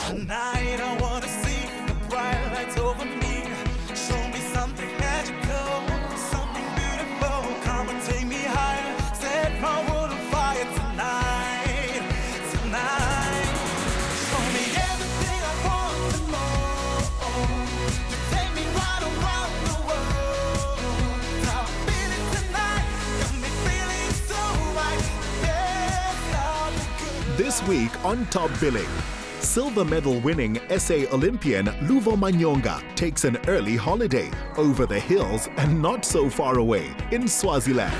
Tonight I wanna see the bright lights over me. Show me something magical, something beautiful. Come and take me higher, set my world on fire tonight, tonight. Show me everything I want to know. You take me right around the world. Now I'm feeling tonight, got me feeling so right. Best of the good. This week on Top Billing, silver medal winning SA Olympian Luvo Manyonga takes an early holiday over the hills and not so far away in Swaziland.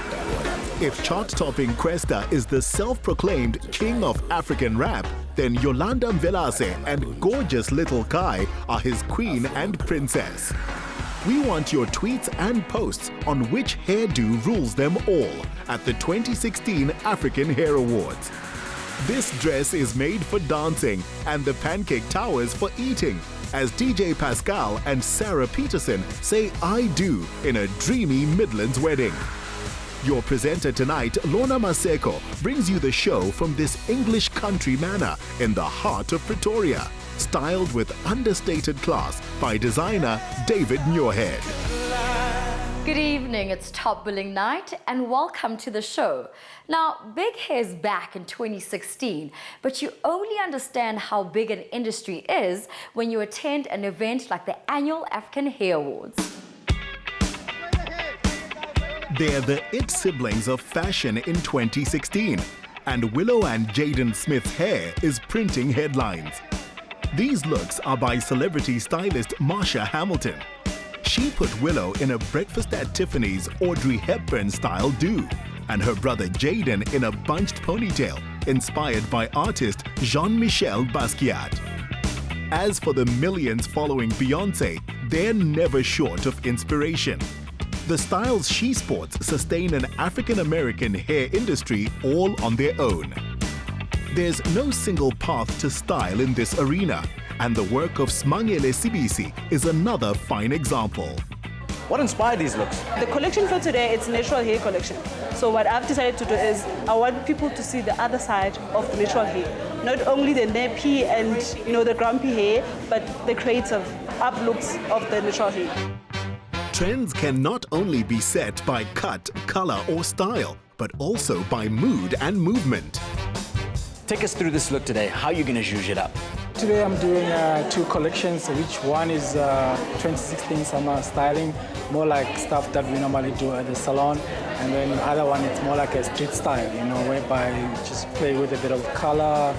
If chart-topping Kwesta is the self-proclaimed King of Afrikan Rap, then Yolanda Mvelase and gorgeous little Kai are his queen and princess. We want your tweets and posts on which hairdo rules them all at the 2016 African Hair Awards. This dress is made for dancing and the pancake towers for eating, as DJ Pascal and Sarah Pietersen say I do in a dreamy Midlands wedding. Your presenter tonight, Lorna Maseko, brings you the show from this English country manor in the heart of Pretoria, styled with understated class by designer David Muirhead. Good evening, it's Top Billing Night and welcome to the show. Now, big hair's back in 2016, but you only understand how big an industry is when you attend an event like the annual African Hair Awards. They're the it siblings of fashion in 2016, and Willow and Jaden Smith's hair is printing headlines. These looks are by celebrity stylist Marsha Hamilton. She put Willow in a breakfast at Tiffany's Audrey Hepburn style do, and her brother Jaden in a bunched ponytail inspired by artist Jean-Michel Basquiat. As for the millions following Beyoncé, they're never short of inspiration. The styles she sports sustain an African-American hair industry all on their own. There's no single path to style in this arena, and the work of SMANGELE SIBISI is another fine example. What inspired these looks? The collection for today, it's natural hair collection. So what I've decided to do is I want people to see the other side of the natural hair. Not only the nappy and the grumpy hair, but the creative up looks of the natural hair. Trends can not only be set by cut, color or style, but also by mood and movement. Take us through this look today. How are you going to zhuzh it up? Today I'm doing two collections, which one is 2016 summer styling, more like stuff that we normally do at the salon, and then the other one it's more like a street style, whereby you just play with a bit of color,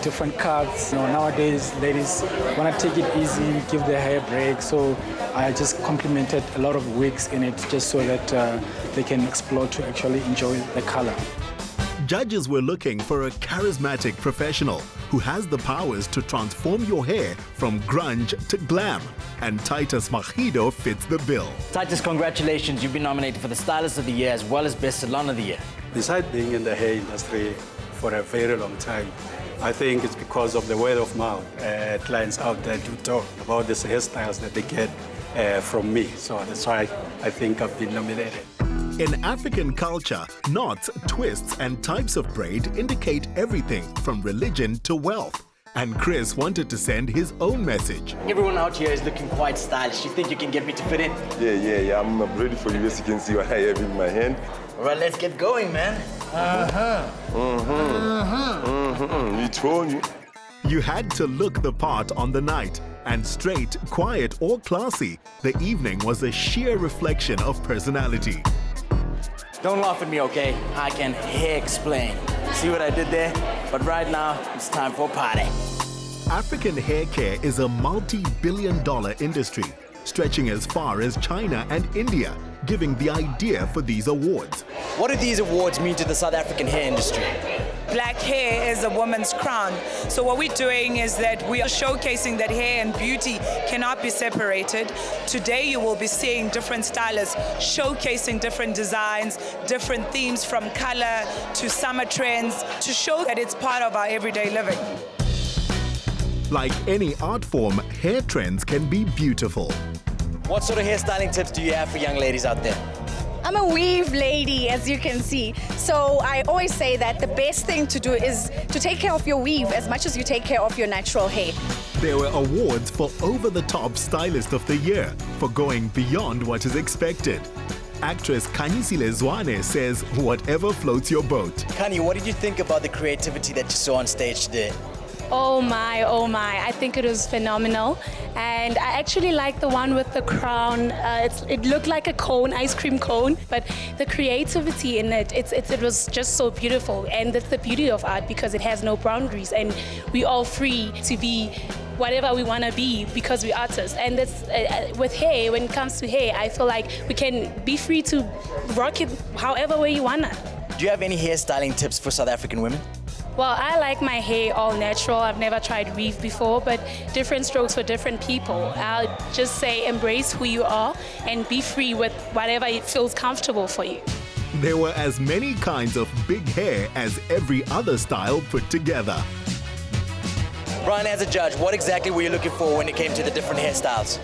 different cuts. Nowadays ladies want to take it easy, give their hair a break, so I just complemented a lot of wigs in it just so that they can explore to actually enjoy the color. Judges were looking for a charismatic professional who has the powers to transform your hair from grunge to glam, and TITUS MAGIDA fits the bill. Titus, congratulations. You've been nominated for the Stylist of the Year as well as Best Salon of the Year. Besides being in the hair industry for a very long time, I think it's because of the word of mouth. Clients out there do talk about the hairstyles that they get from me. So that's why I think I've been nominated. In African culture, knots, twists, and types of braid indicate everything from religion to wealth. And Chris wanted to send his own message. Everyone out here is looking quite stylish. You think you can get me to fit in? Yeah. I'm ready for you. As you can see what I have in my hand. All right, let's get going, man. You told you. You had to look the part on the night, and straight, quiet, or classy, the evening was a sheer reflection of personality. Don't laugh at me, okay? I can hair explain. See what I did there? But right now, it's time for a party. African hair care is a multi-billion-dollar industry, stretching as far as China and India, giving the idea for these awards. What do these awards mean to the South African hair industry? Black hair is a woman's crown. So what we're doing is that we are showcasing that hair and beauty cannot be separated. Today you will be seeing different stylists showcasing different designs, different themes from color to summer trends to show that it's part of our everyday living. Like any art form, hair trends can be beautiful. What sort of hairstyling tips do you have for young ladies out there? I'm a weave lady, as you can see. So I always say that the best thing to do is to take care of your weave as much as you take care of your natural hair. There were awards for Over-the-Top Stylist of the Year for going beyond what is expected. Actress KHANYISILE ZWANE says whatever floats your boat. Kanye, what did you think about the creativity that you saw on stage today? Oh my, I think it was phenomenal. And I actually like the one with the crown. It looked like a cone, ice cream cone, but the creativity in it was just so beautiful. And that's the beauty of art, because it has no boundaries and we're all free to be whatever we want to be because we're artists. And that's with hair, when it comes to hair, I feel like we can be free to rock it however way you want to. Do you have any hairstyling tips for South African women? Well, I like my hair all natural. I've never tried weave before, but different strokes for different people. I'll just say embrace who you are and be free with whatever it feels comfortable for you. There were as many kinds of big hair as every other style put together. Brian, as a judge, what exactly were you looking for when it came to the different hairstyles?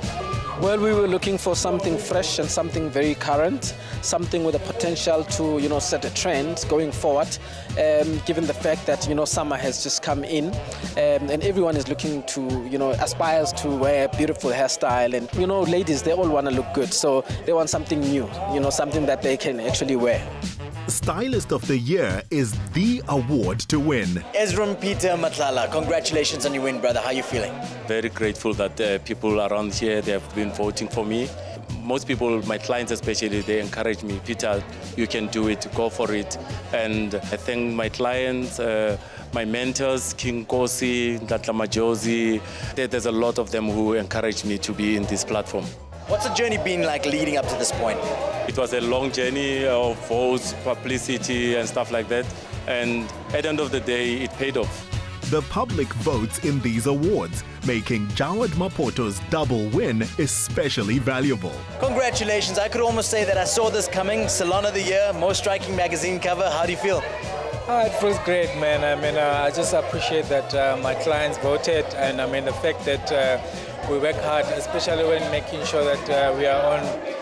Well, we were looking for something fresh and something very current, something with the potential to, set a trend going forward, given the fact that, summer has just come in, and everyone is looking to, aspires to wear a beautiful hairstyle. And, ladies, they all want to look good, so they want something new, something that they can actually wear. Stylist of the Year is the award to win. Ezram Peter Matlala, congratulations on your win, brother. How are you feeling? Very grateful that people around here, they have been voting for me. Most people, my clients especially, they encourage me, Peter, you can do it, go for it. And I thank my clients, my mentors, King Kosi, Ntatla Majosi. There's a lot of them who encourage me to be in this platform. What's the journey been like leading up to this point? It was a long journey of votes, publicity and stuff like that. And at the end of the day, it paid off. The public votes in these awards, making JAWAD MAPHOTO's double win especially valuable. Congratulations. I could almost say that I saw this coming. Salon of the Year, most striking magazine cover. How do you feel? It feels great, man. I just appreciate that my clients voted, and the fact that we work hard, especially when making sure that we are on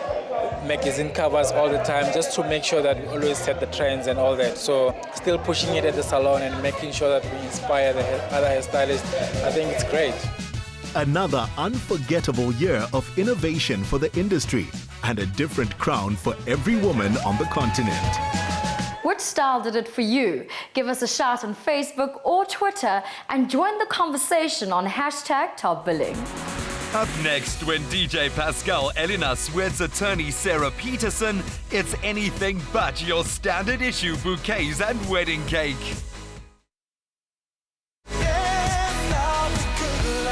magazine covers all the time, just to make sure that we always set the trends and all that. So still pushing it at the salon and making sure that we inspire the other hairstylists, I think it's great. Another unforgettable year of innovation for the industry and a different crown for every woman on the continent. Which style did it for you? Give us a shout on Facebook or Twitter and join the conversation on #TopBilling. Up next, when DJ Pascal Ellinas weds attorney Sarah Pietersen, it's anything but your standard issue bouquets and wedding cake.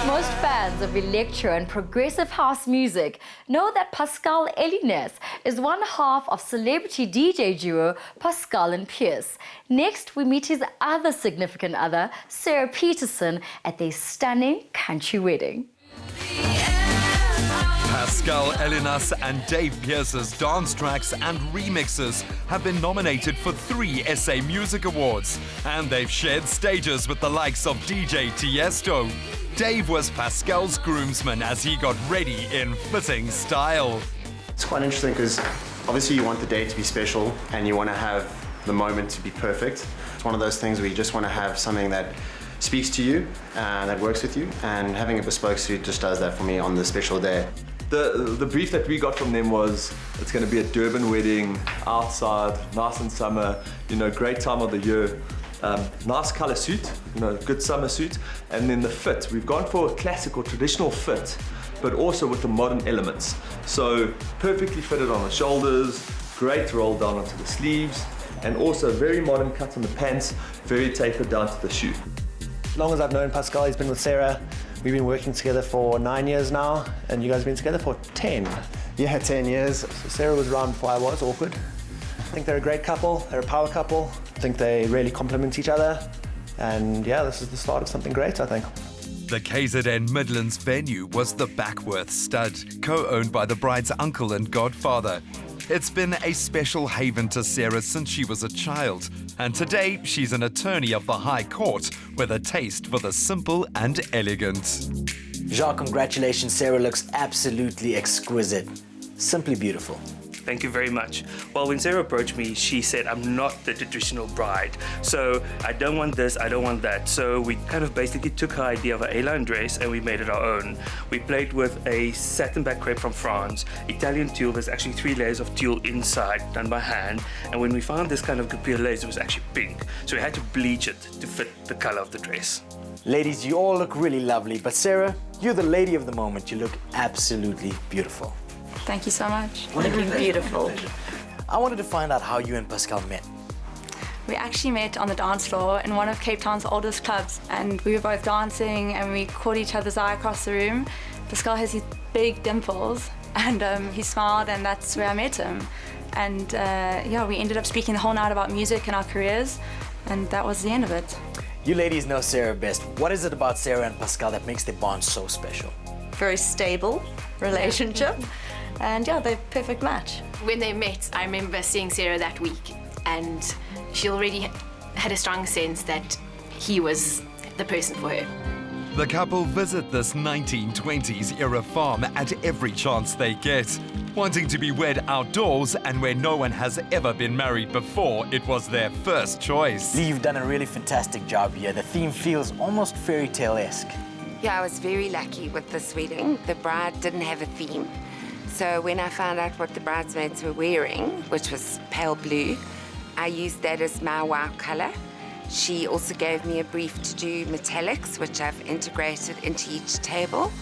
Most fans of electro and progressive house music know that Pascal Ellinas is one half of celebrity DJ duo Pascal and Pierce. Next, we meet his other significant other, Sarah Pietersen, at their stunning country wedding. Pascal Ellinas and Dave Pierce's dance tracks and remixes have been nominated for 3 SA Music Awards, and they've shared stages with the likes of DJ Tiesto. Dave was Pascal's groomsman as he got ready in fitting style. It's quite interesting because obviously you want the day to be special and you want to have the moment to be perfect. It's one of those things where you just want to have something that speaks to you, that works with you, and having a bespoke suit just does that for me on the special day. The brief that we got from them was it's going to be a Durban wedding, outside, nice in summer, great time of the year. Nice colour suit, good summer suit. And then the fit, we've gone for a classical, traditional fit, but also with the modern elements. So perfectly fitted on the shoulders, great roll down onto the sleeves, and also very modern cut on the pants, very tapered down to the shoe. As long as I've known Pascal, he's been with Sarah. We've been working together for 9 years now, and you guys have been together for 10. Yeah, 10 years. So Sarah was around before I was, awkward. I think they're a great couple, they're a power couple. I think they really complement each other. And yeah, this is the start of something great, I think. The KZN Midlands venue was the Backworth Stud, co-owned by the bride's uncle and godfather. It's been a special haven to Sarah since she was a child, and today she's an attorney of the High Court with a taste for the simple and elegant. Jacques, congratulations. Sarah looks absolutely exquisite. Simply beautiful. Thank you very much. Well, when Sarah approached me, she said, I'm not the traditional bride. So I don't want this, I don't want that. So we kind of basically took her idea of an A-line dress and we made it our own. We played with a satin back crepe from France, Italian tulle. There's actually 3 layers of tulle inside, done by hand. And when we found this kind of guipure lace, it was actually pink. So we had to bleach it to fit the color of the dress. Ladies, you all look really lovely, but Sarah, you're the lady of the moment. You look absolutely beautiful. Thank you so much. Looking beautiful. I wanted to find out how you and Pascal met. We actually met on the dance floor in one of Cape Town's oldest clubs, and we were both dancing and we caught each other's eye across the room. Pascal has these big dimples and he smiled, and that's where I met him. And yeah, we ended up speaking the whole night about music and our careers, and that was the end of it. You ladies know Sarah best. What is it about Sarah and Pascal that makes their bond so special? Very stable relationship. And yeah, they're a perfect match. When they met, I remember seeing Sarah that week, and she already had a strong sense that he was the person for her. The couple visit this 1920s era farm at every chance they get. Wanting to be wed outdoors and where no one has ever been married before, it was their first choice. Lee, you've done a really fantastic job here. The theme feels almost fairy tale-esque. Yeah, I was very lucky with this wedding. The bride didn't have a theme. So when I found out what the bridesmaids were wearing, which was pale blue, I used that as my wow color. She also gave me a brief to do metallics, which I've integrated into each table.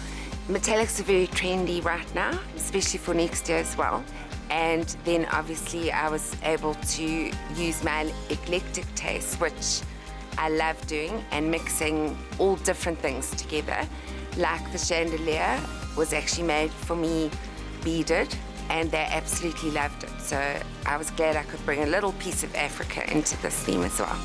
Metallics are very trendy right now, especially for next year as well. And then obviously I was able to use my eclectic taste, which I love doing, and mixing all different things together. Like the chandelier was actually made for me beaded, and they absolutely loved it. So I was glad I could bring a little piece of Africa into this theme as well.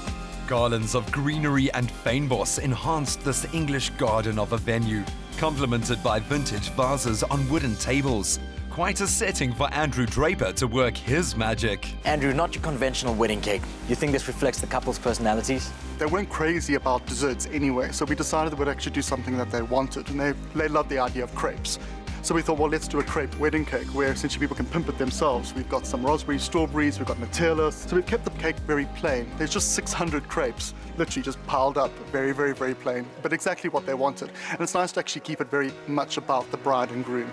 Garlands of greenery and fynbos enhanced this English garden of a venue, complemented by vintage vases on wooden tables. Quite a setting for Andrew Draper to work his magic. Andrew, not your conventional wedding cake. You think this reflects the couple's personalities? They weren't crazy about desserts anyway, so we decided that we'd actually do something that they wanted, and they loved the idea of crepes. So we thought, well, let's do a crepe wedding cake where essentially people can pimp it themselves. We've got some raspberries, strawberries, we've got Nutella. So we've kept the cake very plain. There's just 600 crepes, literally just piled up, very, very, very plain, but exactly what they wanted. And it's nice to actually keep it very much about the bride and groom.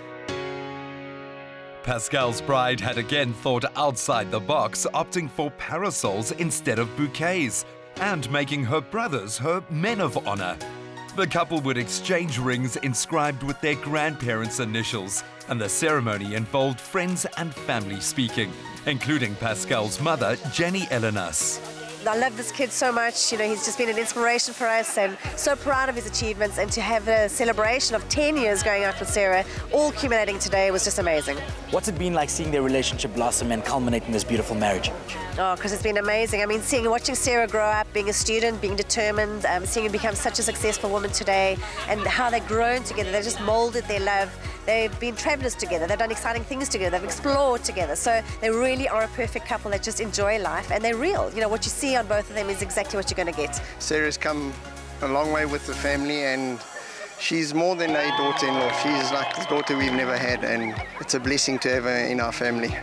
Pascal's bride had again thought outside the box, opting for parasols instead of bouquets, and making her brothers her men of honor. The couple would exchange rings inscribed with their grandparents' initials, and the ceremony involved friends and family speaking, including Pascal's mother, Jenny Ellinas. I love this kid so much. You know, he's just been an inspiration for us, and so proud of his achievements. And to have a celebration of 10 years going out with Sarah, all accumulating today, was just amazing. What's it been like seeing their relationship blossom and culminate in this beautiful marriage? Oh, because it's been amazing. I mean, watching Sarah grow up, being a student, being determined, seeing her become such a successful woman today, and how they've grown together. They've just molded their love. They've been travelers together. They've done exciting things together. They've explored together. So they really are a perfect couple that just enjoy life, and they're real. You know, what you see on both of them is exactly what you're going to get. Sarah's come a long way with the family, and she's more than a daughter-in-law. She's like the daughter we've never had, and it's a blessing to have her in our family.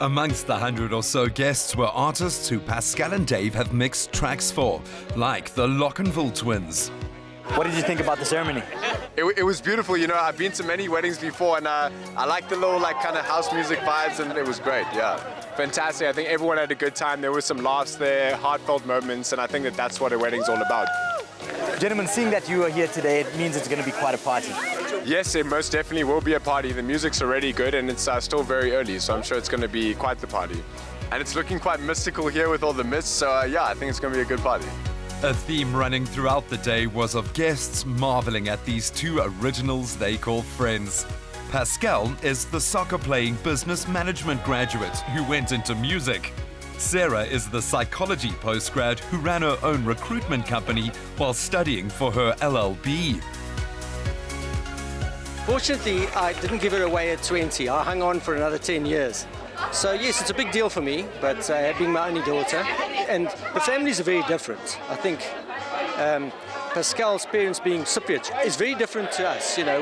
Amongst the 100 or so guests were artists who Pascal and Dave have mixed tracks for, like the Lockenville twins. What did you think about the ceremony? It was beautiful. You know, I've been to many weddings before, and I like the little kind of house music vibes, and it was great. Yeah, fantastic. I think everyone had a good time. There were some laughs there, heartfelt moments, and I think that's what a wedding's all about. Gentlemen, seeing that you are here today, it means it's going to be quite a party. Yes, it most definitely will be a party. The music's already good, and it's still very early, so I'm sure it's going to be quite the party. And it's looking quite mystical here with all the mists, so yeah, I think it's going to be a good party. A theme running throughout the day was of guests marveling at these two originals they call friends. Pascal is the soccer-playing business management graduate who went into music. Sarah is the psychology postgrad who ran her own recruitment company while studying for her LLB. Fortunately, I didn't give it away at 20. I hung on for another 10 years. So yes, it's a big deal for me, but being my only daughter, and the families are very different. I think Pascal's parents being Cypriot is very different to us. You know,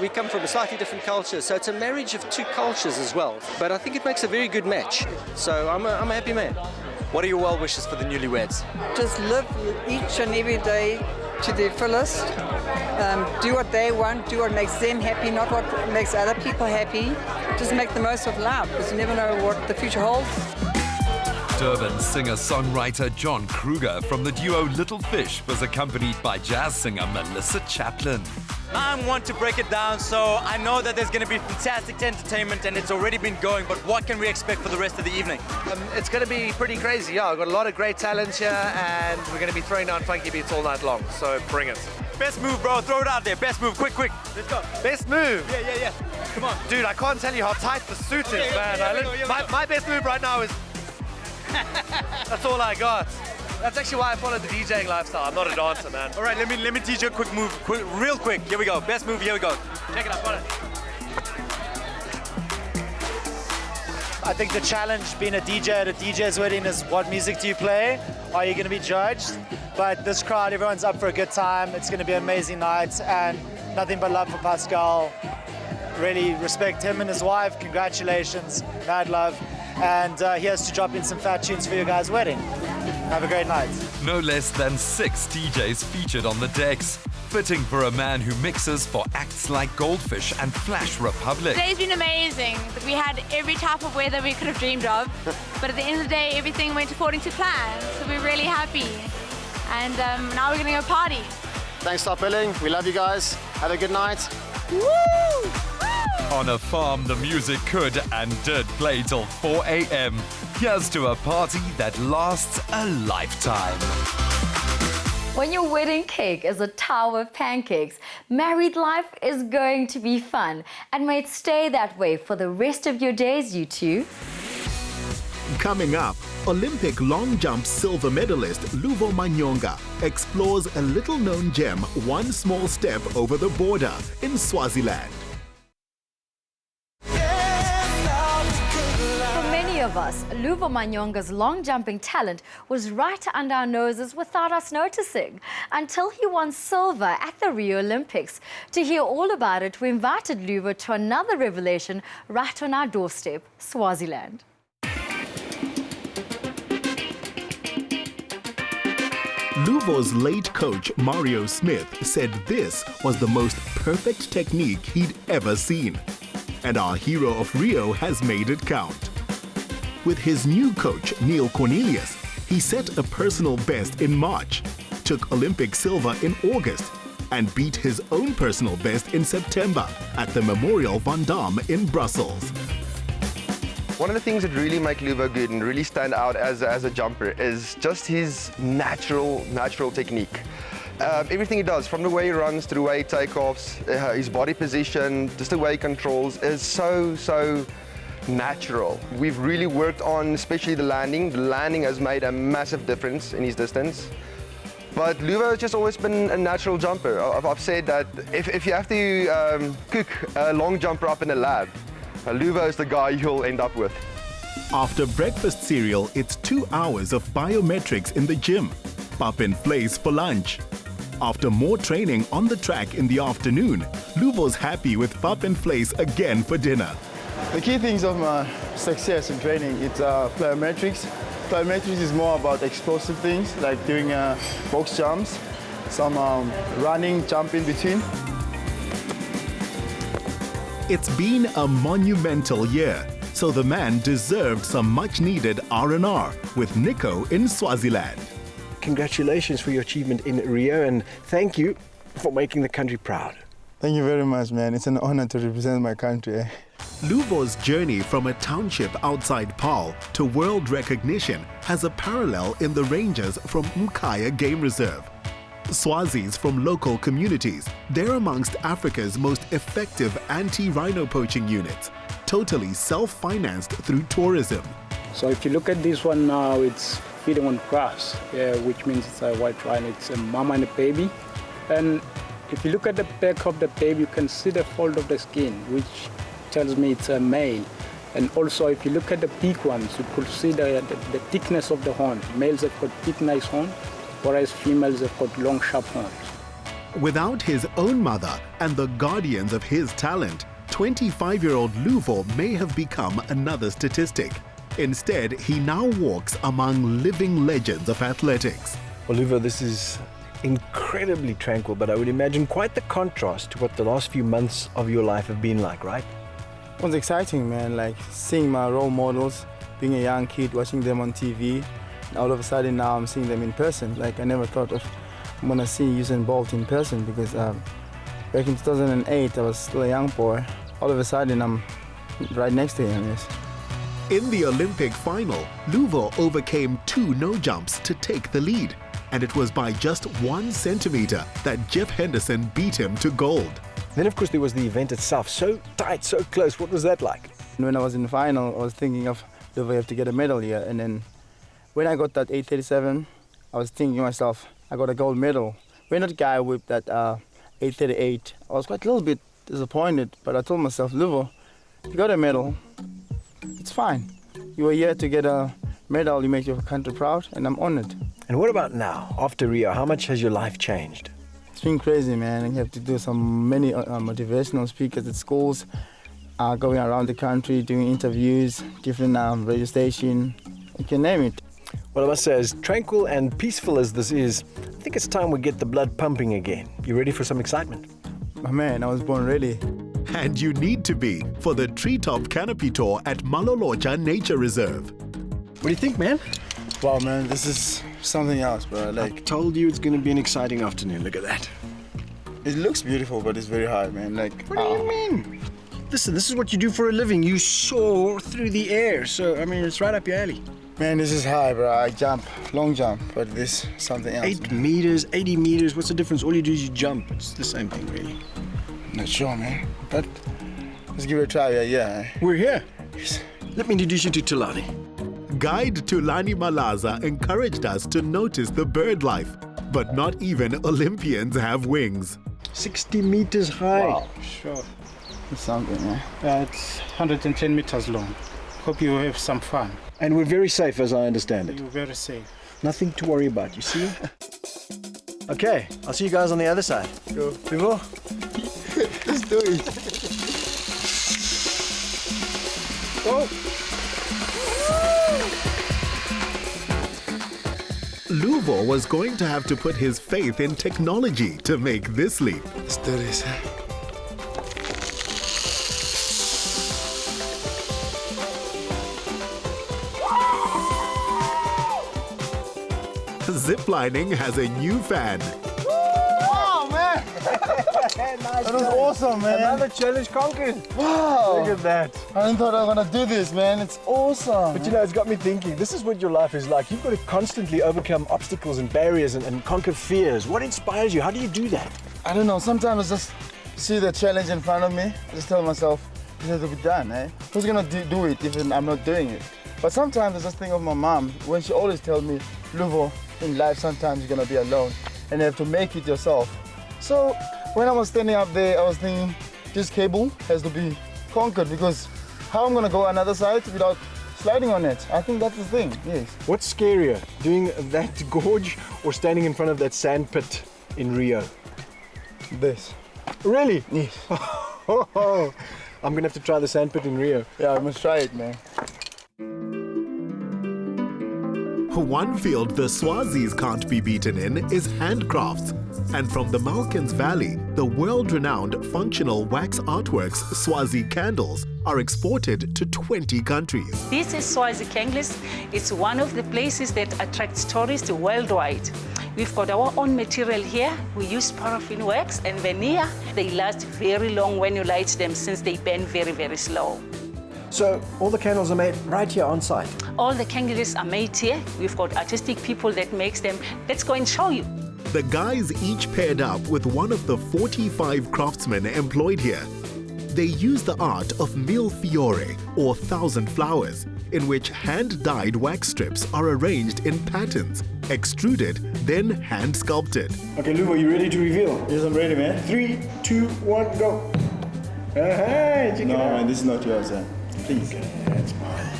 we come from a slightly different culture, so it's a marriage of two cultures as well. But I think it makes a very good match. So I'm a happy man. What are your well wishes for the newlyweds? Just live each and every day to their fullest. Do what they want, do what makes them happy, not what makes other people happy. Just make the most of life, because you never know what the future holds. Durban singer-songwriter John Kruger from the duo Little Fish was accompanied by jazz singer Melissa Chaplin. I'm one to break it down, so I know that there's going to be fantastic entertainment and it's already been going, but what can we expect for the rest of the evening? It's going to be pretty crazy, yeah. I've got a lot of great talent here and we're going to be throwing down funky beats all night long, so bring it. Best move, bro. Throw it out there. Best move. Quick. Let's go. Best move? Yeah. Come on. Dude, I can't tell you how tight the suit is, man. My best move right now is... That's all I got. That's actually why I follow the DJing lifestyle. I'm not a dancer, man. All right, let me teach you a quick move. Real quick. Here we go. Best move. Here we go. Check it out. Got it. I think the challenge being a DJ at a DJ's wedding is what music do you play? Are you going to be judged? But this crowd, everyone's up for a good time. It's going to be an amazing night and nothing but love for Pascal. Really respect him and his wife. Congratulations. Mad love. And he has to drop in some fat tunes for your guys' wedding. Have a great night. No less than 6 DJs featured on the decks. Fitting for a man who mixes for acts like Goldfish and Flash Republic. Today's been amazing. We had every type of weather we could have dreamed of. But at the end of the day, everything went according to plan. So we're really happy. And now we're going to go party. Thanks, Stop Billing. We love you guys. Have a good night. Woo! On a farm, the music could and did play till 4 a.m. Here's to a party that lasts a lifetime. When your wedding cake is a tower of pancakes, married life is going to be fun. And may it stay that way for the rest of your days, you two. Coming up, Olympic long jump silver medalist Luvo Manyonga explores a little-known gem, one small step over the border in Swaziland. For many of us, Luvo Manyonga's long-jumping talent was right under our noses without us noticing, until he won silver at the Rio Olympics. To hear all about it, we invited Luvo to another revelation right on our doorstep, Swaziland. Luvo's late coach, Mario Smith, said this was the most perfect technique he'd ever seen. And our hero of Rio has made it count. With his new coach, Neil Cornelius, he set a personal best in March, took Olympic silver in August, and beat his own personal best in September at the Memorial Van Damme in Brussels. One of the things that really make Luvo good and really stand out as a jumper is just his natural technique. Everything he does, from the way he runs to the way he takeoffs, his body position, just the way he controls, is so natural. We've really worked on especially the landing. The landing has made a massive difference in his distance. But Luvo has just always been a natural jumper. I've said that if you have to cook a long jumper up in a lab, Luvo is the guy you'll end up with. After breakfast cereal, it's 2 hours of biometrics in the gym. Pop in place for lunch. After more training on the track in the afternoon, Luvo's happy with Pop in place again for dinner. The key things of my success in training, it's plyometrics. Plyometrics is more about explosive things, like doing box jumps, some running, jump in between. It's been a monumental year, so the man deserved some much-needed R&R with Nico in Swaziland. Congratulations for your achievement in Rio, and thank you for making the country proud. Thank you very much, man. It's an honor to represent my country. Luvo's journey from a township outside Paarl to world recognition has a parallel in the ranges from Mkhaya Game Reserve. Swazis from local communities, they're amongst Africa's most effective anti-rhino poaching units, totally self-financed through tourism. So if you look at this one now, it's feeding on grass, which means it's a white rhino. It's a mama and a baby. And if you look at the back of the baby, you can see the fold of the skin, which tells me it's a male. And also, if you look at the big ones, you could see the thickness of the horn. Males have got big, nice horn. whereas females have got long, sharp horns. Without his own mother and the guardians of his talent, 25-year-old Luvo may have become another statistic. Instead, he now walks among living legends of athletics. Well, Luvo, this is incredibly tranquil, but I would imagine quite the contrast to what the last few months of your life have been like, right? It was exciting, man, like seeing my role models, being a young kid, watching them on TV. All of a sudden now I'm seeing them in person. Like I never thought I'm gonna see Usain Bolt in person because back in 2008 I was still a young boy. All of a sudden I'm right next to him, yes. In the Olympic final, Luvo overcame 2 no jumps to take the lead. And it was by just 1 centimeter that Jeff Henderson beat him to gold. Then, of course, there was the event itself. So tight, so close. What was that like? When I was in the final, I was thinking of, do I have to get a medal here? And then when I got that 837, I was thinking to myself, I got a gold medal. When that guy whipped that 838, I was quite a little bit disappointed, but I told myself, Luvo, you got a medal, it's fine. You were here to get a medal, you make your country proud, and I'm honored. And what about now, after Rio? How much has your life changed? It's been crazy, man. You have to do many motivational speakers at schools, going around the country, doing interviews, different radio station, you can name it. Well, I must say, as tranquil and peaceful as this is, I think it's time we get the blood pumping again. You ready for some excitement? Oh, man, I was born ready. And you need to be for the Treetop Canopy Tour at Malolocha Nature Reserve. What do you think, man? Wow, man, this is something else, bro. I told you it's going to be an exciting afternoon. Look at that. It looks beautiful, but it's very hard, man. What do you mean? Listen, this is what you do for a living. You soar through the air. So, I mean, it's right up your alley. Man, this is high, bro. I jump, long jump, but this is something else. 8 meters, 80 meters. What's the difference? All you do is you jump. It's the same thing, really. Not sure, man. But let's give it a try. Yeah. We're here. Yes. Let me introduce you to Tulani. Guide Tulani Malaza encouraged us to notice the bird life, but not even Olympians have wings. 60 meters high. Wow, sure. It's something, man. It's 110 meters long. Hope you have some fun. And we're very safe, as I understand it. You're very safe. Nothing to worry about, you see? Okay, I'll see you guys on the other side. Go. Luvo? Let's do it. Oh! Luvo was going to have to put his faith in technology to make this leap. Let's do this. Ziplining has a new fan. Oh, man! That was awesome, man. Another challenge conquered. Wow! Look at that. I didn't thought I was gonna do this, man. It's awesome. But you know, it's got me thinking, this is what your life is like. You've got to constantly overcome obstacles and barriers and conquer fears. What inspires you? How do you do that? I don't know. Sometimes I just see the challenge in front of me. I just tell myself, it has to be done, eh? Who's gonna do it if I'm not doing it? But sometimes I just think of my mom when she always tells me, Luvo, in life sometimes you're gonna be alone and you have to make it yourself. So when I was standing up there, I was thinking this cable has to be conquered because how I'm gonna go another side without sliding on it? I think that's the thing, yes. What's scarier, doing that gorge or standing in front of that sand pit in Rio? This. Really? Yes. I'm gonna have to try the sand pit in Rio. Yeah, I must try it, man. One field the Swazis can't be beaten in is handcrafts. And from the Malkans Valley, the world-renowned functional wax artworks Swazi candles are exported to 20 countries. This is Swazi Candles. It's one of the places that attracts tourists worldwide. We've got our own material here. We use paraffin wax and veneer. They last very long when you light them since they burn very, very slow. So all the candles are made right here on site? All the candles are made here. We've got artistic people that makes them. Let's go and show you. The guys each paired up with one of the 45 craftsmen employed here. They use the art of mille fiori, or thousand flowers, in which hand-dyed wax strips are arranged in patterns, extruded, then hand-sculpted. Okay, Luvo, you ready to reveal? Yes, I'm ready, man. 3, 2, 1, go. Hey, check it out. Man, this is not yours, man. Please. That's mine.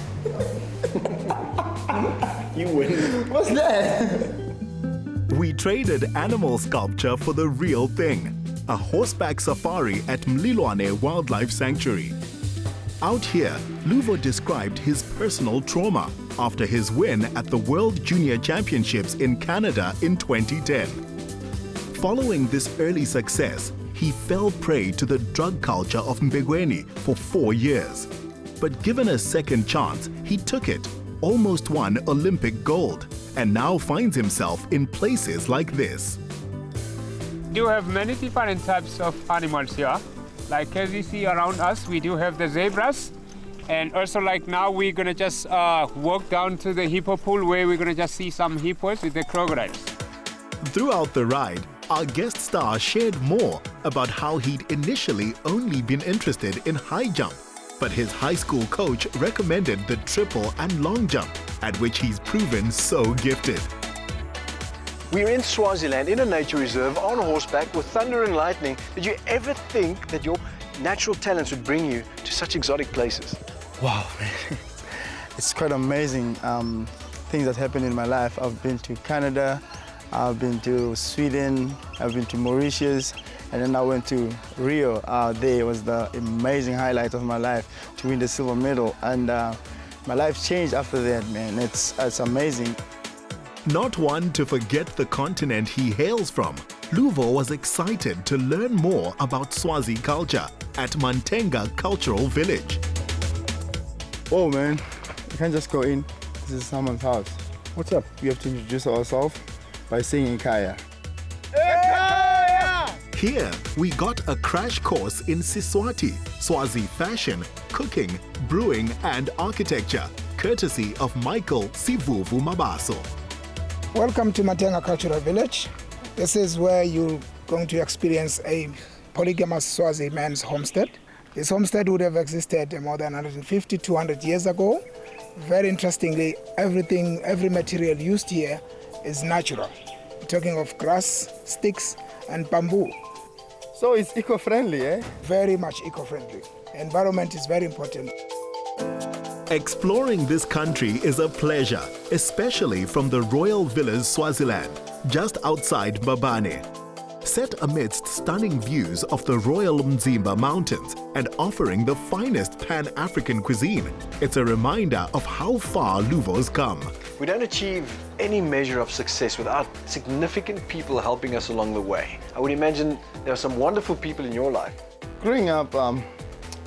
You win. What's that? we traded animal sculpture for the real thing, a horseback safari at Mlilwane Wildlife Sanctuary. Out here, Luvo described his personal trauma after his win at the World Junior Championships in Canada in 2010. Following this early success, he fell prey to the drug culture of Mbegweni for 4 years. But given a second chance, he took it, almost won Olympic gold, and now finds himself in places like this. We do have many different types of animals here. Like as you see around us, we do have the zebras. And also like now we're gonna just walk down to the hippo pool where we're gonna just see some hippos with the crocodiles. Throughout the ride, our guest star shared more about how he'd initially only been interested in high jump, but his high school coach recommended the triple and long jump, at which he's proven so gifted. We're in Swaziland, in a nature reserve, on horseback with thunder and lightning. Did you ever think that your natural talents would bring you to such exotic places? Wow, man. It's quite amazing things that happened in my life. I've been to Canada, I've been to Sweden, I've been to Mauritius, and then I went to Rio. There was the amazing highlight of my life to win the silver medal. And my life changed after that, man. It's amazing. Not one to forget the continent he hails from, Luvo was excited to learn more about Swazi culture at Mantenga Cultural Village. Oh man, you can't just go in. This is someone's house. What's up? We have to introduce ourselves by singing Kaya. Here, we got a crash course in Siswati, Swazi fashion, cooking, brewing and architecture, courtesy of Michael Sivuvu Mabaso. Welcome to Mantenga Cultural Village. This is where you're going to experience a polygamous Swazi man's homestead. This homestead would have existed more than 150, 200 years ago. Very interestingly, every material used here is natural. We're talking of grass, sticks, and bamboo. So it's eco-friendly, eh? Very much eco-friendly. Environment is very important. Exploring this country is a pleasure, especially from the Royal Villas Swaziland, just outside Mbabane. Set amidst stunning views of the Royal Mzimba Mountains and offering the finest Pan-African cuisine, it's a reminder of how far Luvo's come. We don't achieve any measure of success without significant people helping us along the way. I would imagine there are some wonderful people in your life. Growing up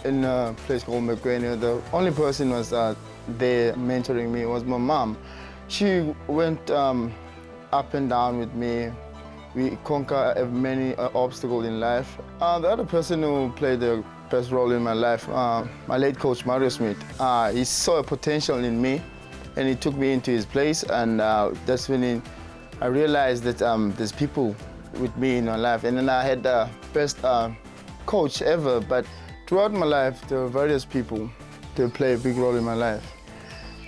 in a place called Mbegweni, the only person was there mentoring me was my mom. She went up and down with me. We conquered many obstacles in life. The other person who played the best role in my life, my late coach Mario Smith, he saw a potential in me and he took me into his place, and that's when I realized that there's people with me in my life. And then I had the best coach ever, but throughout my life, there were various people that play a big role in my life.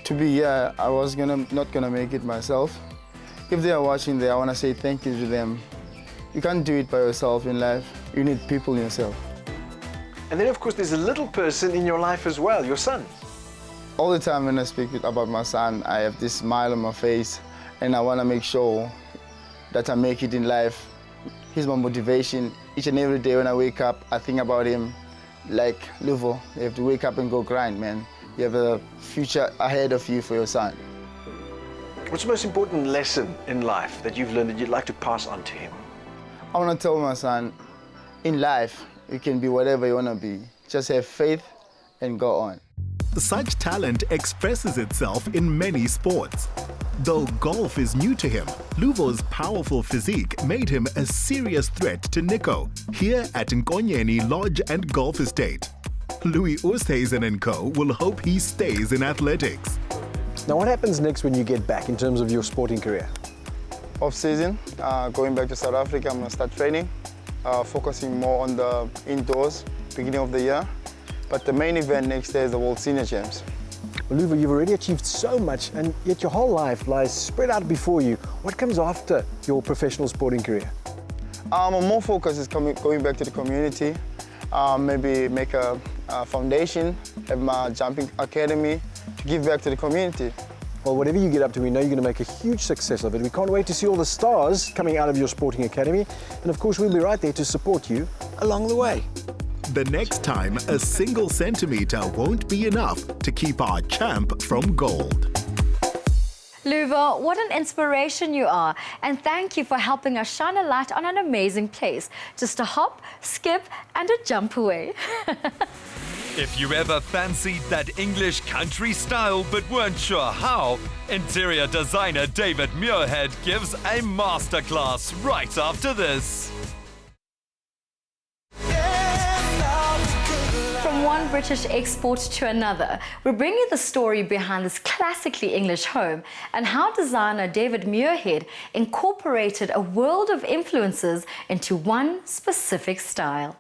To be here, I was not gonna make it myself. If they are watching there, I wanna say thank you to them. You can't do it by yourself in life. You need people in yourself. And then, of course, there's a little person in your life as well, your son. All the time when I speak about my son, I have this smile on my face, and I wanna make sure that I make it in life. He's my motivation. Each and every day when I wake up, I think about him. Like, Luvo, you have to wake up and go grind, man. You have a future ahead of you for your son. What's the most important lesson in life that you've learned that you'd like to pass on to him? I want to tell my son, in life, you can be whatever you want to be. Just have faith and go on. Such talent expresses itself in many sports. Though golf is new to him, Luvo's powerful physique made him a serious threat to Nico here at Nkonyeni Lodge and Golf Estate. Louis Oosthuizen and Co. will hope he stays in athletics. Now, what happens next when you get back in terms of your sporting career? Off-season, going back to South Africa, I'm going to start training, focusing more on the indoors, beginning of the year. But the main event next year is the World Senior Champs. Well, Luvo, you've already achieved so much, and yet your whole life lies spread out before you. What comes after your professional sporting career? My more focus is going back to the community, maybe make a foundation, have my jumping academy to give back to the community. Well, whatever you get up to, we know you're going to make a huge success of it. We can't wait to see all the stars coming out of your sporting academy. And of course, we'll be right there to support you along the way. The next time, a single centimetre won't be enough to keep our champ from gold. Luvo, what an inspiration you are. And thank you for helping us shine a light on an amazing place. Just a hop, skip, and a jump away. If you ever fancied that English country style but weren't sure how, interior designer David Muirhead gives a masterclass right after this. From one British export to another, we bring you the story behind this classically English home and how designer David Muirhead incorporated a world of influences into one specific style.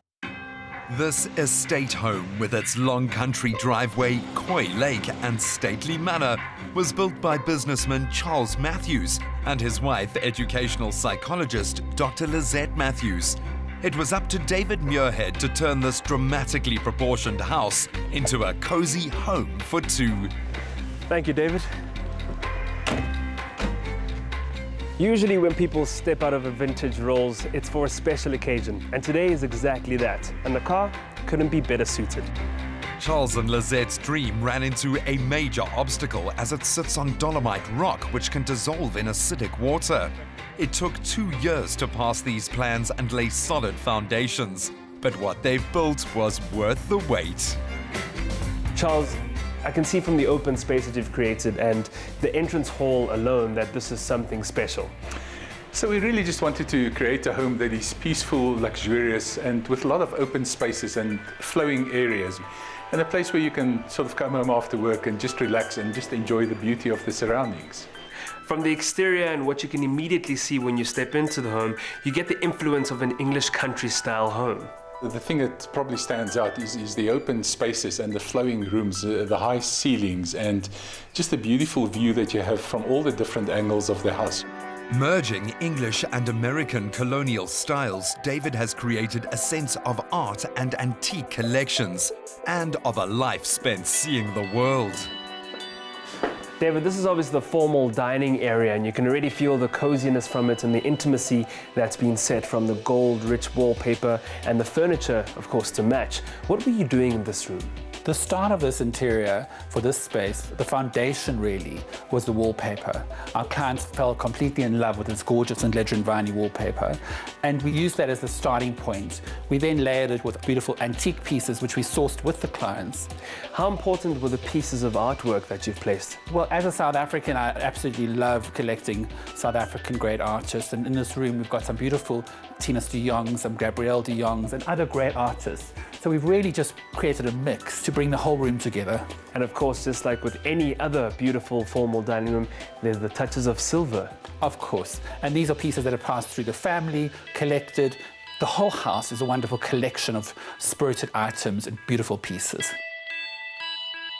This estate home, with its long country driveway, koi lake and stately manor, was built by businessman Charles Matthews and his wife, educational psychologist Dr. Lizette Matthews. It was up to David Muirhead to turn this dramatically proportioned house into a cozy home for two. Thank you, David. Usually when people step out of a vintage Rolls, it's for a special occasion, and today is exactly that, and the car couldn't be better suited. Charles and Lizette's dream ran into a major obstacle as it sits on dolomite rock which can dissolve in acidic water. It took 2 years to pass these plans and lay solid foundations, but what they've built was worth the wait. Charles, I can see from the open space that you've created and the entrance hall alone that this is something special. So we really just wanted to create a home that is peaceful, luxurious, and with a lot of open spaces and flowing areas. And a place where you can sort of come home after work and just relax and just enjoy the beauty of the surroundings. From the exterior and what you can immediately see when you step into the home, you get the influence of an English country-style home. The thing that probably stands out is the open spaces and the flowing rooms, the high ceilings, and just the beautiful view that you have from all the different angles of the house. Merging English and American colonial styles, David has created a sense of art and antique collections, and of a life spent seeing the world. David, this is obviously the formal dining area, and you can already feel the coziness from it and the intimacy that's been set from the gold, rich wallpaper and the furniture, of course, to match. What were you doing in this room? The start of this interior for this space, the foundation really, was the wallpaper. Our clients fell completely in love with this gorgeous and legend viney wallpaper, and we used that as the starting point. We then layered it with beautiful antique pieces which we sourced with the clients. How important were the pieces of artwork that you've placed? Well, as a South African, I absolutely love collecting South African great artists, and in this room we've got some beautiful Tinus de Jongs, some Gabrielle de Jongs, and other great artists. So we've really just created a mix to bring the whole room together. And of course, just like with any other beautiful formal dining room, there's the touches of silver. Of course. And these are pieces that have passed through the family, collected. The whole house is a wonderful collection of spirited items and beautiful pieces.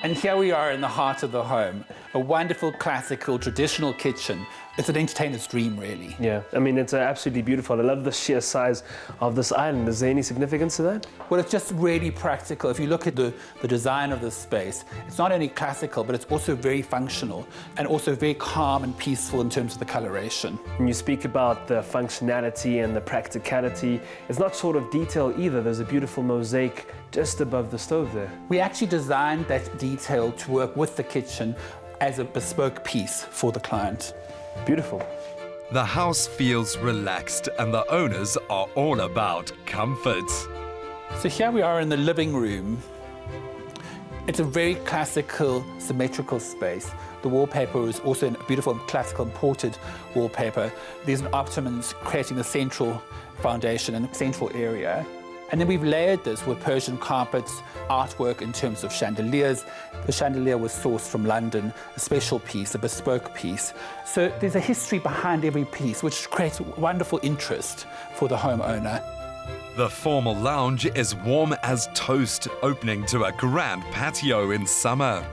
And here we are in the heart of the home, a wonderful, classical, traditional kitchen. It's an entertainer's dream, really. Yeah, I mean, it's absolutely beautiful. I love the sheer size of this island. Is there any significance to that? Well, it's just really practical. If you look at the design of this space, it's not only classical, but it's also very functional and also very calm and peaceful in terms of the coloration. When you speak about the functionality and the practicality, it's not short of detail either. There's a beautiful mosaic just above the stove there. We actually designed that detail to work with the kitchen as a bespoke piece for the client. Beautiful. The house feels relaxed and the owners are all about comfort. So here we are in the living room. It's a very classical, symmetrical space. The wallpaper is also a beautiful classical imported wallpaper. There's an ottomans creating the central foundation and the central area. And then we've layered this with Persian carpets, artwork in terms of chandeliers. The chandelier was sourced from London, a special piece, a bespoke piece. So there's a history behind every piece, which creates wonderful interest for the homeowner. The formal lounge is warm as toast, opening to a grand patio in summer.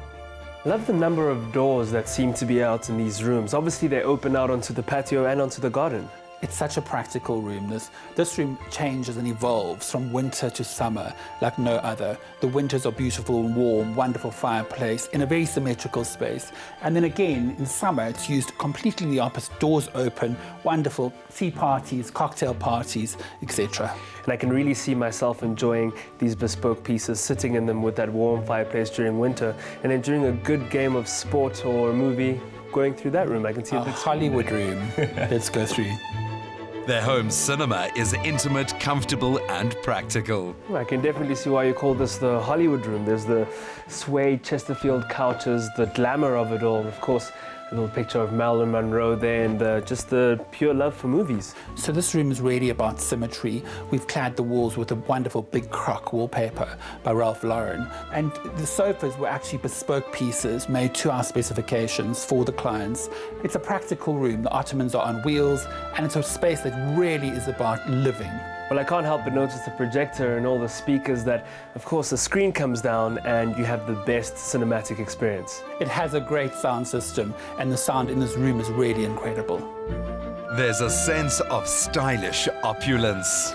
I love the number of doors that seem to be out in these rooms. Obviously, they open out onto the patio and onto the garden. It's such a practical room. This room changes and evolves from winter to summer like no other. The winters are beautiful and warm, wonderful fireplace in a very symmetrical space. And then again, in summer, it's used completely the opposite. Doors open, wonderful tea parties, cocktail parties, etc. And I can really see myself enjoying these bespoke pieces, sitting in them with that warm fireplace during winter, and then during a good game of sport or a movie, going through that room. I can see a big Hollywood room. Let's go through. Their home cinema is intimate, comfortable and practical. I can definitely see why you call this the Hollywood room. There's the suede Chesterfield couches, the glamour of it all. Of course, a little picture of Marilyn Monroe there, and just the pure love for movies. So this room is really about symmetry. We've clad the walls with a wonderful big croc wallpaper by Ralph Lauren. And the sofas were actually bespoke pieces made to our specifications for the clients. It's a practical room. The ottomans are on wheels, and it's a space that really is about living. Well, I can't help but notice the projector and all the speakers that, of course, the screen comes down and you have the best cinematic experience. It has a great sound system, and the sound in this room is really incredible. There's a sense of stylish opulence.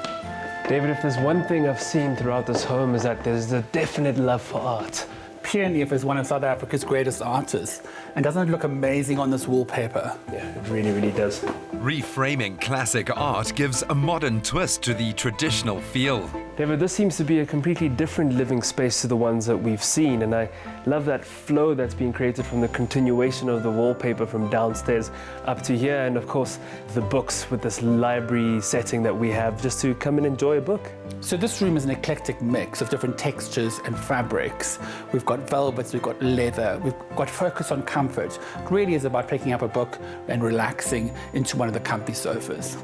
David, if there's one thing I've seen throughout this home is that there's a definite love for art. Pierre is one of South Africa's greatest artists, and doesn't it look amazing on this wallpaper? Yeah, it really, really does. Reframing classic art gives a modern twist to the traditional feel. David, this seems to be a completely different living space to the ones that we've seen, and I love that flow that's being created from the continuation of the wallpaper from downstairs up to here, and of course the books with this library setting that we have just to come and enjoy a book. So this room is an eclectic mix of different textures and fabrics. We've got velvets, we've got leather, we've got focus on comfort. It really is about picking up a book and relaxing into one of the comfy sofas.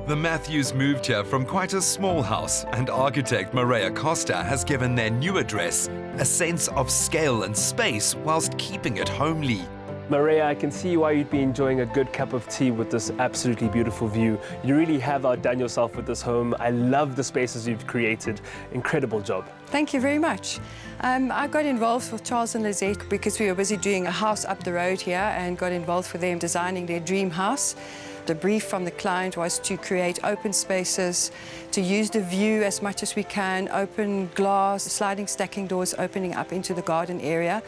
The Matthews moved here from quite a small house, and architect Maria Kwesta has given their new address a sense of scale and space whilst keeping it homely. Maria, I can see why you'd be enjoying a good cup of tea with this absolutely beautiful view. You really have outdone yourself with this home. I love the spaces you've created. Incredible job. Thank you very much. I got involved with Charles and Lizette because we were busy doing a house up the road here, and got involved with them designing their dream house. The brief from the client was to create open spaces, to use the view as much as we can, open glass, sliding stacking doors opening up into the garden area.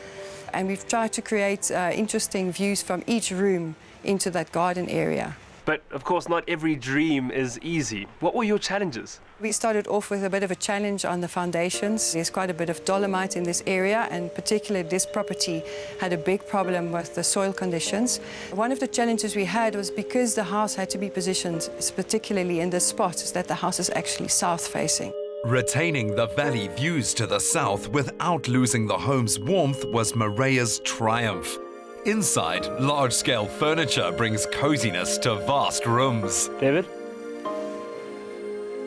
And we've tried to create interesting views from each room into that garden area. But of course, not every dream is easy. What were your challenges? We started off with a bit of a challenge on the foundations. There's quite a bit of dolomite in this area, and particularly this property had a big problem with the soil conditions. One of the challenges we had was because the house had to be positioned, particularly in this spot, is that the house is actually south-facing. Retaining the valley views to the south without losing the home's warmth was Maria's triumph. Inside, large-scale furniture brings coziness to vast rooms. David?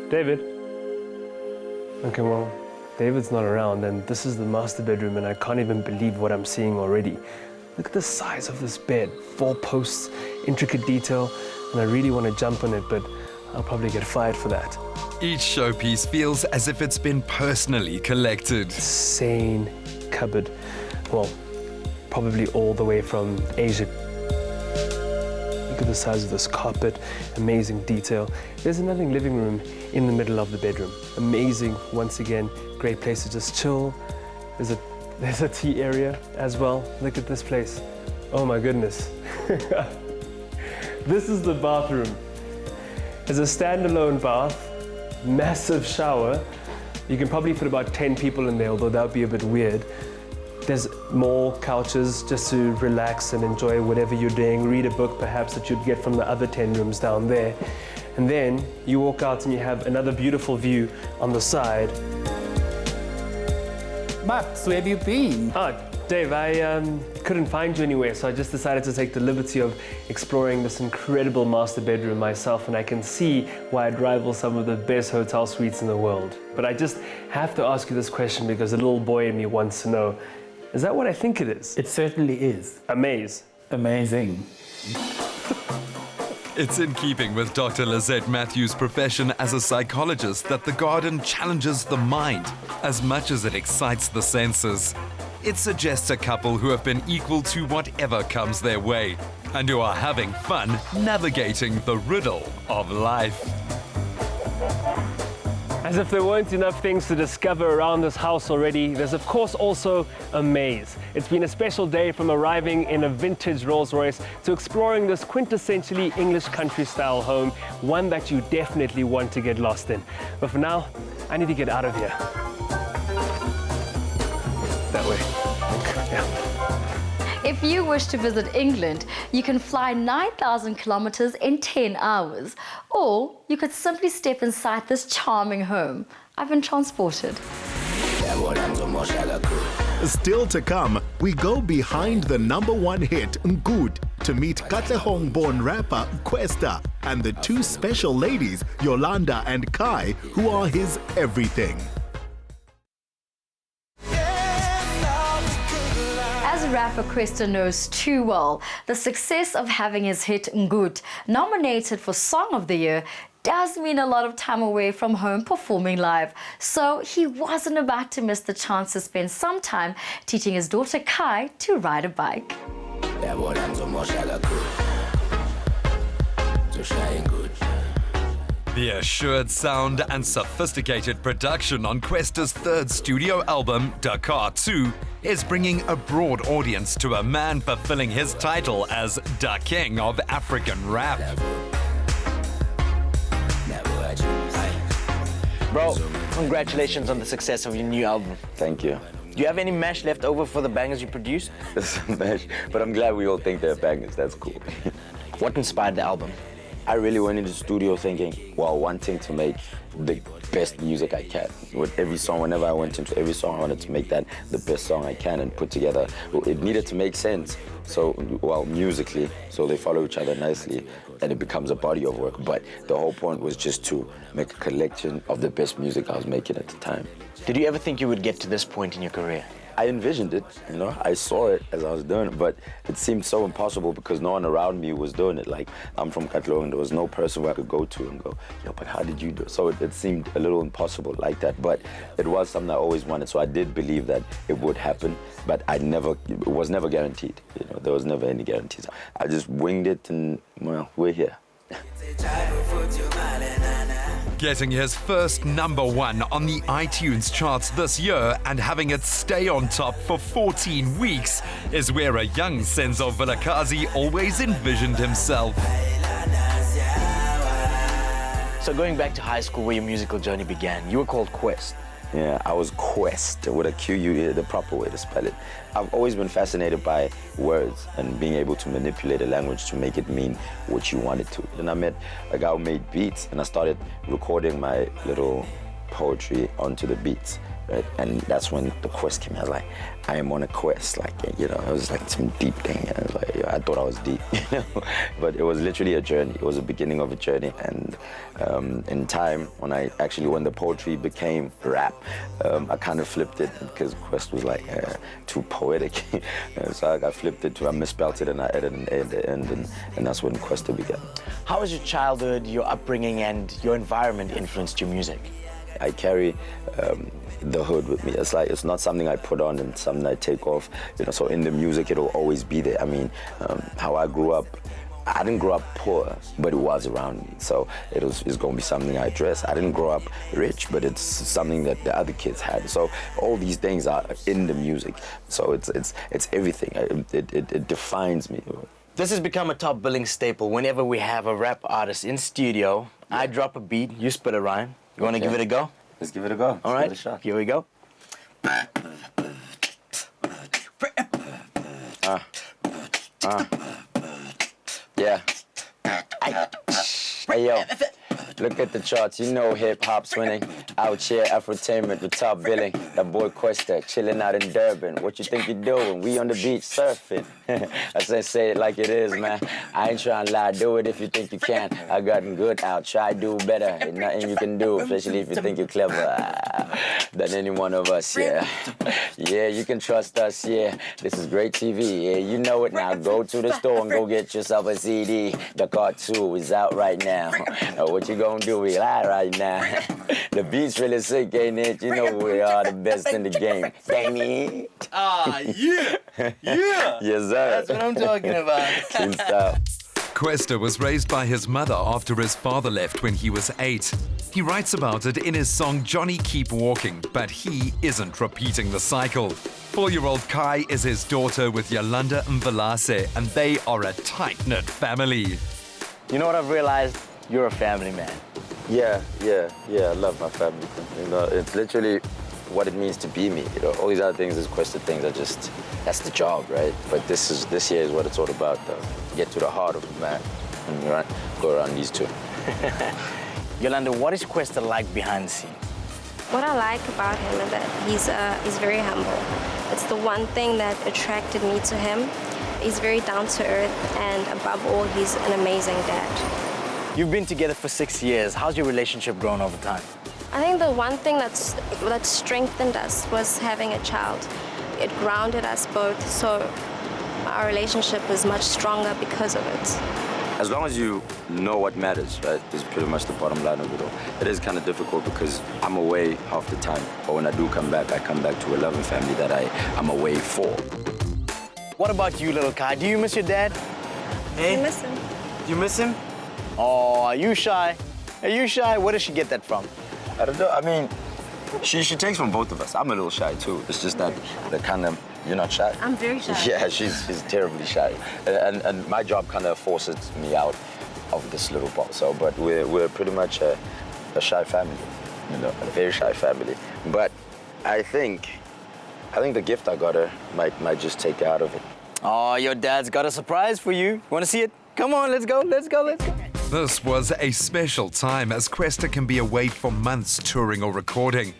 David? Okay, well, David's not around, and this is the master bedroom, and I can't even believe what I'm seeing already. Look at the size of this bed. 4 posts, intricate detail, and I really want to jump on it, but I'll probably get fired for that. Each showpiece feels as if it's been personally collected. Insane cupboard. Well, probably all the way from Asia. Look at the size of this carpet, amazing detail. There's another living room in the middle of the bedroom. Amazing, once again, great place to just chill. There's a tea area as well. Look at this place. Oh my goodness. This is the bathroom. It's a standalone bath, massive shower. You can probably fit about 10 people in there, although that would be a bit weird. There's more couches just to relax and enjoy whatever you're doing, read a book perhaps that you'd get from the other 10 rooms down there. And then you walk out and you have another beautiful view on the side. Max, where have you been? Dave, I couldn't find you anywhere, so I just decided to take the liberty of exploring this incredible master bedroom myself, and I can see why it rivals some of the best hotel suites in the world. But I just have to ask you this question because the little boy in me wants to know, is that what I think it is? It certainly is. Amazing. It's in keeping with Dr. Lizette Matthews' profession as a psychologist that the garden challenges the mind as much as it excites the senses. It suggests a couple who have been equal to whatever comes their way. and who are having fun navigating the riddle of life. As if there weren't enough things to discover around this house already, there's of course also a maze. It's been a special day from arriving in a vintage Rolls Royce to exploring this quintessentially English country-style home, one that you definitely want to get lost in. But for now, I need to get out of here. That way. Yeah. If you wish to visit England, you can fly 9,000 kilometers in 10 hours. Or you could simply step inside this charming home. I've been transported. Still to come, we go behind the #1 hit Good to meet Katlehong-born rapper Kwesta and the two special ladies, Yolanda and Kai, who are his everything. As rapper Kwesta knows too well, the success of having his hit Good nominated for Song of the Year does mean a lot of time away from home performing live. So he wasn't about to miss the chance to spend some time teaching his daughter Kai to ride a bike. The assured sound and sophisticated production on Kwesta's third studio album, DaKAR II, is bringing a broad audience to a man fulfilling his title as the King of Afrikan Rap. Bro, congratulations on the success of your new album. Thank you. Do you have any mash left over for the bangers you produce? There's some mash, but I'm glad we all think they're bangers. That's cool. What inspired the album? I really went into the studio thinking, well, wanting to make the best music I can. With every song, whenever I went into every song, I wanted to make that the best song I can and put together. It needed to make sense, so, well, musically, so they follow each other nicely and it becomes a body of work. But the whole point was just to make a collection of the best music I was making at the time. Did you ever think you would get to this point in your career? I envisioned it, you know, I saw it as I was doing it, but it seemed so impossible because no one around me was doing it. Like, I'm from Katlehong and there was no person where I could go to and go, yo, but how did you do it? So it seemed a little impossible like that, but it was something I always wanted, so I did believe that it would happen, but it was never guaranteed, you know, there was never any guarantees. I just winged it and, well, we're here. Getting his first #1 on the iTunes charts this year and having it stay on top for 14 weeks is where a young Senzo Vilakazi always envisioned himself. So going back to high school where your musical journey began, you were called Quest. Yeah, I was Kwesta with a Q-U, the proper way to spell it. I've always been fascinated by words and being able to manipulate a language to make it mean what you want it to. Then I met a guy who made beats and I started recording my little poetry onto the beats, right? And that's when the quest came. I was like, I am on a quest, like, you know, it was like some deep thing. I was like, yeah, I thought I was deep, you know? But it was literally a journey. It was the beginning of a journey. And in time, when the poetry became rap, I kind of flipped it because quest was like too poetic. So I flipped it to, I misspelled it and I added an A at the end, and that's when Kwesta began. How has your childhood, your upbringing, and your environment influenced your music? I carry the hood with me. It's not something I put on and something I take off. You know, so in the music, it'll always be there. I mean, how I grew up, I didn't grow up poor, but it was around me. So it's going to be something I address. I didn't grow up rich, but it's something that the other kids had. So all these things are in the music. So it's everything. It defines me. This has become a top billing staple. Whenever we have a rap artist in studio, I drop a beat, you spit a rhyme. You want to give it a go? Let's give it a go. All right, here we go. Yeah. Hey, yo. Look at the charts, you know hip-hop's winning. Out here, Afrotainment with top billing. That boy Kwesta, chilling out in Durban. What you think you doing? We on the beach surfing. I say it like it is, man. I ain't trying to lie, do it if you think you can. I gotten good out, try do better. Ain't nothing you can do, especially if you think you're clever than any one of us, yeah. Yeah, you can trust us, yeah. This is great TV, yeah, you know it now. Go to the store and go get yourself a CD. DaKAR II is out right now. What you gonna gonna do it right now. The beat's really sick, ain't it? You know we are the best in the game. Damn it. Ah, yeah. Yeah. Yes, sir. That's what I'm talking about. Clean style. Kwesta was raised by his mother after his father left when he was 8. He writes about it in his song Johnny Keep Walking, but he isn't repeating the cycle. 4-year-old Kai is his daughter with Yolanda Mvelase, and they are a tight-knit family. You know what I've realized? You're a family man. Yeah, I love my family. You know, it's literally what it means to be me. You know, all these other things, these Kwesta things are just, that's the job, right? But this here is what it's all about, though. Get to the heart of the man and go around these two. Yolanda, what is Kwesta like behind the scenes? What I like about him is that he's very humble. It's the one thing that attracted me to him. He's very down to earth, and above all, he's an amazing dad. You've been together for 6 years. How's your relationship grown over time? I think the one thing that strengthened us was having a child. It grounded us both, so our relationship is much stronger because of it. As long as you know what matters, right, is pretty much the bottom line of it all. It is kind of difficult because I'm away half the time, but when I do come back, I come back to a loving family that I'm away for. What about you, little Kai? Do you miss your dad? Hey? I miss him. Do you miss him? Oh, are you shy? Are you shy? Where does she get that from? I don't know. I mean, she takes from both of us. I'm a little shy too. It's just that the kind of, you're not shy? I'm very shy. Yeah, she's terribly shy. And my job kind of forces me out of this little box. So, but we're pretty much a shy family, you know, a very shy family. But I think the gift I got her might just take her out of it. Oh, your dad's got a surprise for you. You want to see it? Come on, let's go. This was a special time as Kwesta can be away for months touring or recording.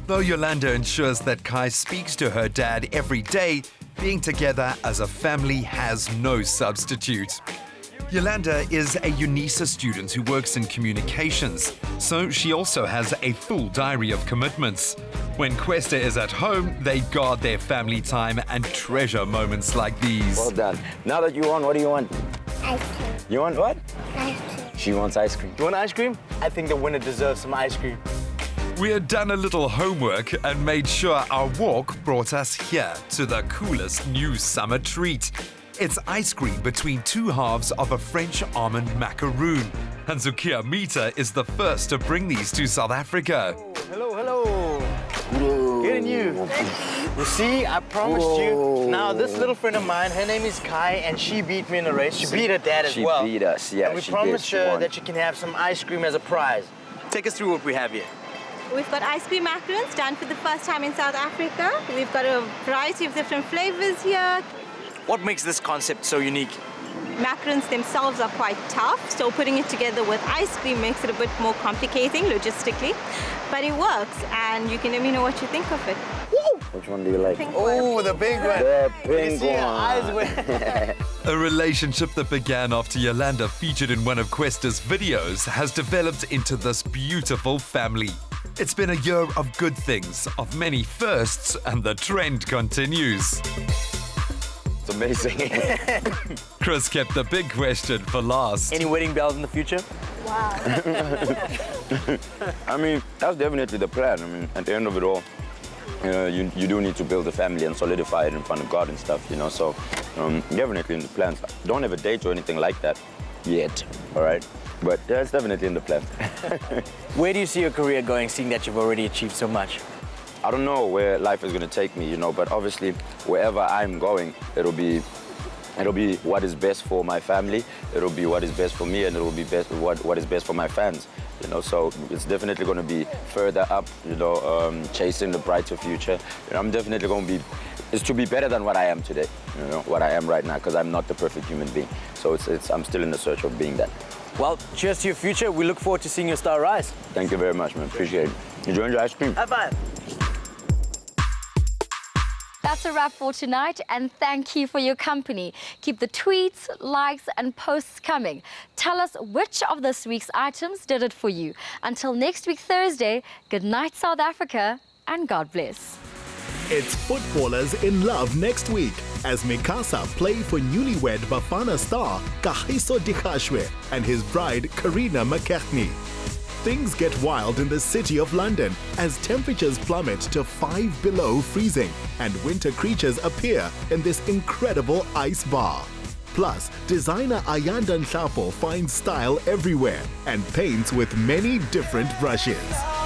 Though Yolanda ensures that Kai speaks to her dad every day, being together as a family has no substitute. Yolanda is a UNISA student who works in communications, so she also has a full diary of commitments. When Kwesta is at home, they guard their family time and treasure moments like these. Well done. Now that you're on, what do you want? Ice cream. You want what? Ice cream. She wants ice cream. You want ice cream? I think the winner deserves some ice cream. We had done a little homework and made sure our walk brought us here to the coolest new summer treat. It's ice cream between two halves of a French almond macaroon. And Zukia Mita is the first to bring these to South Africa. Hello. Getting you. You see, I promised you. Now, this little friend of mine, her name is Kai, and she beat me in a race. She beat her dad as well. She beat us, yeah. And we promised her that she can have some ice cream as a prize. Take us through what we have here. We've got ice cream macarons done for the first time in South Africa. We've got a variety of different flavors here. What makes this concept so unique? Macarons themselves are quite tough, so putting it together with ice cream makes it a bit more complicating logistically. But it works, and you can let me know what you think of it. Which one do you like? Oh, the big one. The You can pink see her one. eyes went. A relationship that began after Yolanda featured in one of Kwesta's videos has developed into this beautiful family. It's been a year of good things, of many firsts, and the trend continues. It's amazing. Chris kept the big question for last. Any wedding bells in the future? Wow. I mean, that's definitely the plan. I mean, at the end of it all, you do need to build a family and solidify it in front of God and stuff, you know, so definitely in the plans. Don't have a date or anything like that yet, all right? But yeah, it's definitely in the plan. Where do you see your career going, seeing that you've already achieved so much? I don't know where life is going to take me, you know, but obviously wherever I'm going, it'll be what is best for my family, it'll be what is best for me, and it'll be what is best for my fans, you know, so it's definitely going to be further up, you know, chasing the brighter future. You know, I'm definitely going to it's to be better than what I am today, you know, what I am right now, because I'm not the perfect human being. So I'm still in the search of being that. Well, cheers to your future. We look forward to seeing your star rise. Thank you very much, man. Appreciate it. Enjoying your ice cream. High five. That's a wrap for tonight, and thank you for your company. Keep the tweets, likes, and posts coming. Tell us which of this week's items did it for you. Until next week, Thursday, good night, South Africa, and God bless. It's Footballers in Love next week as Mikasa play for Newlywed Bafana star Kagiso Dikashwe and his bride Karina McKechnie. Things get wild in the city of London as temperatures plummet to 5 below freezing and winter creatures appear in this incredible ice bar. Plus, designer Ayanda Nhlapo finds style everywhere and paints with many different brushes.